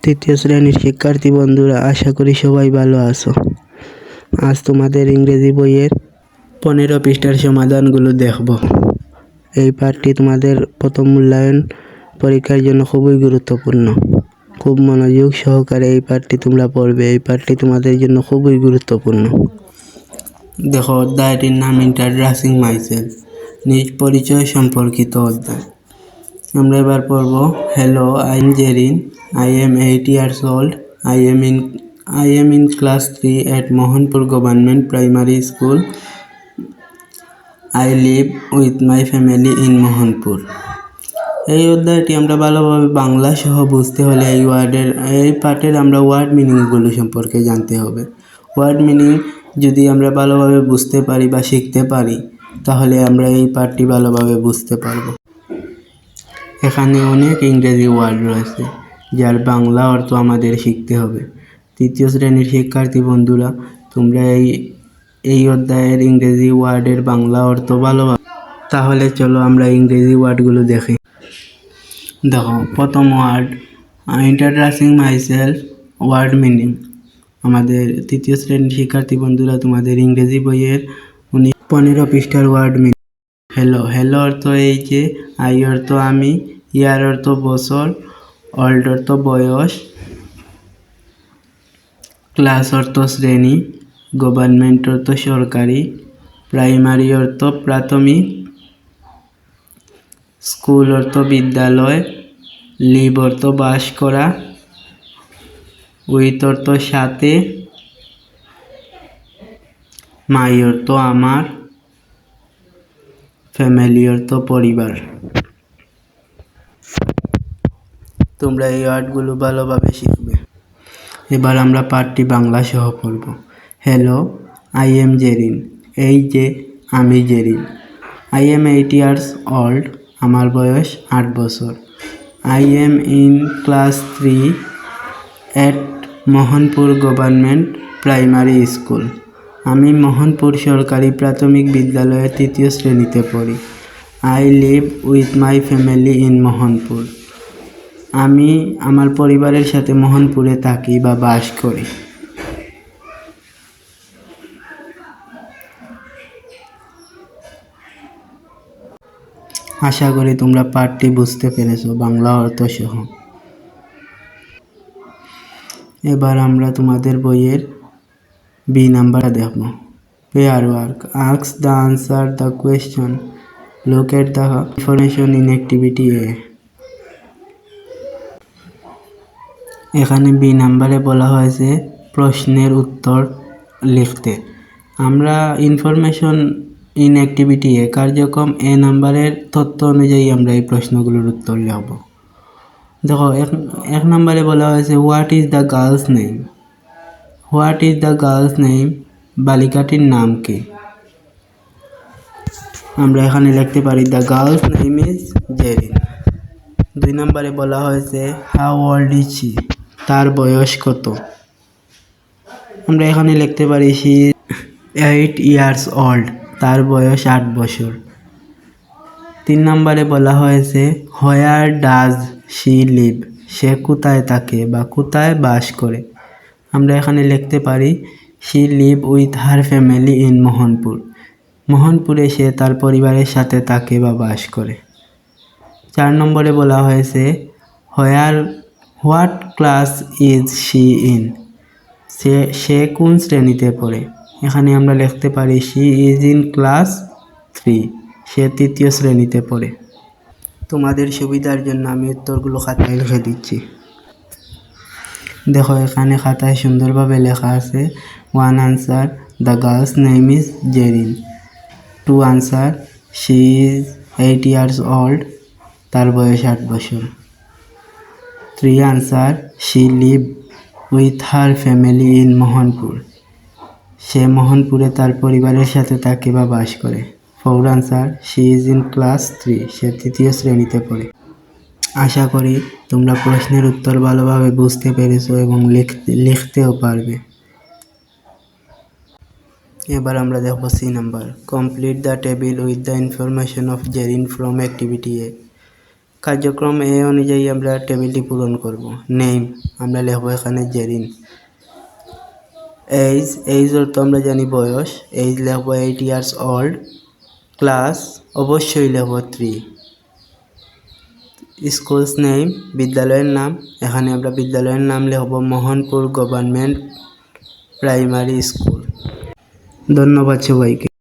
তৃতীয় শ্রেণীর শিক্ষার্থী বন্ধুরা, আশা করি সবাই ভালো আছো। আজ তোমাদের ইংরেজি বইয়ের 15 পৃষ্ঠার সমাধানগুলো দেখব। এই পাঠটি তোমাদের প্রথম মূল্যায়ন পরীক্ষার জন্য খুবই গুরুত্বপূর্ণ। খুব মনোযোগ সহকারে এই পাঠটি তোমরা পড়বে। এই পাঠটি তোমাদের জন্য খুবই গুরুত্বপূর্ণ। দেখো, অধ্যায়টির নাম ইন্ট্রোডিউসিং মাইসেলফ, নিজ পরিচয় সম্পর্কিত অধ্যায়। আমরা এবার পড়ব। Hello, I am Zerin, I am 8 years old. I am in class 3 at Mohanpur Government Primary School. I live with my family in Mohanpur. এই অধ্যায়টি আমরা ভালোভাবে বাংলা সহ বুঝতে হলে এই পাঠের আমরা ওয়ার্ড মিনিংগুলো সম্পর্কে জানতে হবে। ওয়ার্ড মিনিং যদি আমরা ভালোভাবে বুঝতে পারি বা শিখতে পারি, তাহলে আমরা এই পাঠটি ভালোভাবে বুঝতে পারবো। এখানে অনেক ইংরেজি ওয়ার্ড রয়েছে, যার বাংলা অর্থ আমাদের শিখতে হবে। তৃতীয় শ্রেণীর শিক্ষার্থী বন্ধুরা, তোমরা এই অধ্যায়ের ইংরেজি ওয়ার্ডের বাংলা অর্থ ভালোভাবে। তাহলে চলো আমরা ইংরেজি ওয়ার্ডগুলো দেখি। দেখো, প্রথম word introducing myself. Word meaning. আমাদের তৃতীয় শ্রেণীর শিক্ষার্থী বন্ধুরা, তোমাদের ইংরেজি বইয়ের 15 পৃষ্ঠার ওয়ার্ড মিনিং। হ্যালো অর্থ এই যে, আই অর্থ আমি, ইয়ার অর্থ বছর, ওল্ড অর্থ বয়স, ক্লাস অর্থ শ্রেণী, গভর্নমেন্ট অর্থ সরকারি, প্রাইমারি অর্থ প্রাথমিক, স্কুল অর্থ বিদ্যালয়, লিভ অর্থ বাস করা, উইথ অর্থ সাথে, মাই অর্থ আমার, ফ্যামিলি অর্থ পরিবার। তোমরা এই ওয়ার্ডগুলো ভালোভাবে শিখবে। এবার আমরা পাঠটি বাংলা সহ পড়ব। Hello, I am Zerin. এই যে, আমি Zerin. I am 8 years old. আমার বয়স 8 বছর। I am in class 3 at Mohanpur government primary school. আমি মোহনপুর সরকারি প্রাথমিক বিদ্যালয়ের 3য় শ্রেণীতে পড়ি। I live with my family in Mohanpur. আমি আমার পরিবারের সাথে মোহনপুরে থাকি বা বাস করি। আশা করি তোমরা পাঠটি বুঝতে পেরেছো বাংলা অর্থ সহ। এবার আমরা তোমাদের বইয়ের বি নাম্বারটা দেখব। Pair work. Ask the answer the question, look at the information in activity A. এখানে বি নাম্বারে বলা হয়েছে প্রশ্নের উত্তর লিখতে। আমরা ইনফরমেশন ইন অ্যাক্টিভিটি এ কার্যক্রম এ নাম্বারের তথ্য অনুযায়ী আমরা এই প্রশ্নগুলোর উত্তর লিখব। দেখো, এক নম্বরে বলা হয়েছে what is the girl's name. What is the girl's name, বালিকাটির নাম কি? আমরা এখানে লিখতে পারি the girl's name is Jerin. 2 নম্বরে বলা হয়েছে হাউ ওল্ড ইজ শি, তার বয়স কত? আমরা এখানে লিখতে পারি শি ইজ 8 years old, তার বয়স 8 বছর। 3 নম্বরে বলা হয়েছে হোয়ার ডাজ শি লিভ, সে কোথায় থাকে বা কোথায় বাস করে? আমরা এখানে লিখতে পারি she live with her family in Mohanpur. মোহনপুরে সে তার পরিবারের সাথে থাকে বা বাস করে। 4 নম্বরে বলা হয়েছে what class is she in, সে কোন শ্রেণীতে পড়ে? এখানে আমরা লিখতে পারি শি ইজ ইন ক্লাস 3, সে 3য় শ্রেণীতে পড়ে। তোমাদের সুবিধার জন্য আমি উত্তরগুলো খাতায় লিখে দিচ্ছি। দেখো, এখানে খাতায় সুন্দরভাবে লেখা আছে 1 answer the girl's name is Jerin. 2 answer she is 8 years old, তার বয়স 8 বছর। 3 answer she live with her family in Mohanpur, সে মোহনপুরে তার পরিবারের সাথে থাকে বা বাস করে। 4 answer she is in class 3, সে 3য় শ্রেণীতে পড়ে। আশা করি তোমরা প্রশ্নের উত্তর ভালোভাবে বুঝতে পেরেছো এবং লিখতেও পারবে। এবার আমরা দেখব C number. Complete the table with the information of Zerin from activity A. কার্যক্রম এ অনুযায়ী আমরা টেবিলটি পূরণ করব। নেম আমরা লিখব এখানে জেরিন। এইজ অর্থ আমরা জানি বয়স, এইজ লিখব 8 ইয়ার্স ওল্ড। ক্লাস অবশ্যই লিখব 3। স্কুলস নেম বিদ্যালয়ের নাম, এখানে আমরা বিদ্যালয়ের নাম লিখব মোহনপুর গভর্নমেন্ট প্রাইমারি স্কুল। ধন্যবাদ সবাইকে।